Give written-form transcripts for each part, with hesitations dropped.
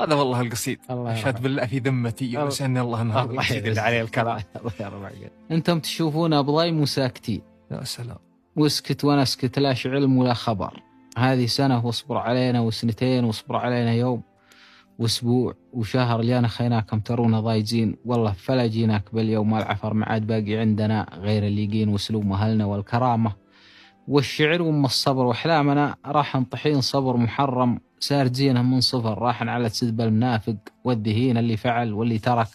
هذا والله القصيد. الله أشهد بالله في ذمتي وسألني الله أنه القصيد اللي عليه الكلام. الله يرضى عليك. أنتم تشوفون بضيم وساكتين. يا سلام. واسكت وانا اسكت، لاش علم ولا خبر. هذه سنة واصبر علينا، وسنتين واصبر علينا، يوم واسبوع وشهر، ليانا خيناكم ترونا ضايجين. والله فلا جيناك باليوم العفر، ما عاد باقي عندنا غير الليقين وسلوم أهلنا والكرامة والشعر وام الصبر. واحلامنا راح نطحين صبر محرم، سار زينه من صفر، راح على سذب المنافق والذهين، اللي فعل واللي ترك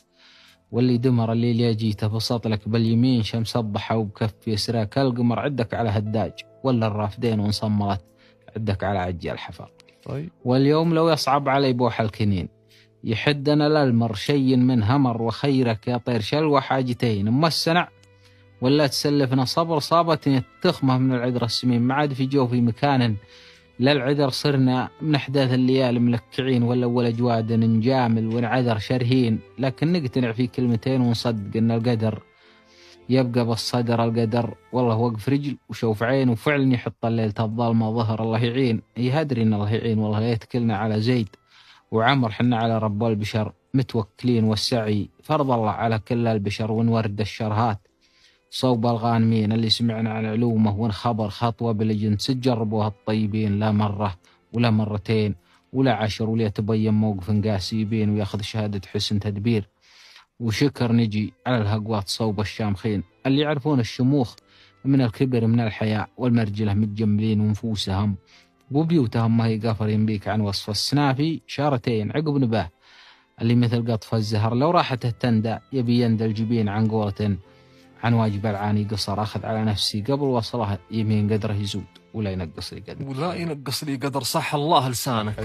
واللي دمر، اللي جيته بسط لك باليمين شمس الضحى وبكف يسراك القمر، عدك على هداج ولا الرافدين وانصملت، عدك على عجي الحفر. طيب. واليوم لو يصعب علي بوح الكنين، يحدنا للمر شي من همر، وخيرك يا طير شلوى حاجتين، اما السنع ولا تسلفنا صبر، صابتني التخمة من العذر السمين، ما عاد في جوفي مكان للعذر، صرنا من أحداث الليالي ملكعين، ولا أجواد نجامل ونعذر شرهين، لكن نقتنع في كلمتين ونصدق إن القدر يبقى بالصدر القدر. والله وقف رجل وشوف عين، وفعلا يحط الليل الظلمة ظهر، الله يعين. يهدري إن الله يعين، والله لا يتكلنا على زيد وعمر، حنا على رب البشر متوكلين، والسعي فرض الله على كل البشر، ونورد الشرهات صوب الغانمين، اللي سمعنا عن علومه ونخبر خطوة بلجنس، جربوها الطيبين لا مرة ولا مرتين ولا 10، ولا يتبين موقف قاسيبين، وياخذ شهادة حسن تدبير وشكر. نجي على الهقوات صوب الشامخين، اللي يعرفون الشموخ من الكبر من الحياء، والمرجلة متجملين ونفوسهم وبيوتهم ما هي قافرين بيك عن وصف. السنافي شارتين عقب نباه، اللي مثل قطف الزهر لو راحت التندى، يبي يندى الجبين عن قوة عن واجب العاني قصر، أخذ على نفسي قبل وصلها، يمين قدره يزود ولا ينقص لي قدر. ولا ينقص لي قدر، صح الله لسانك.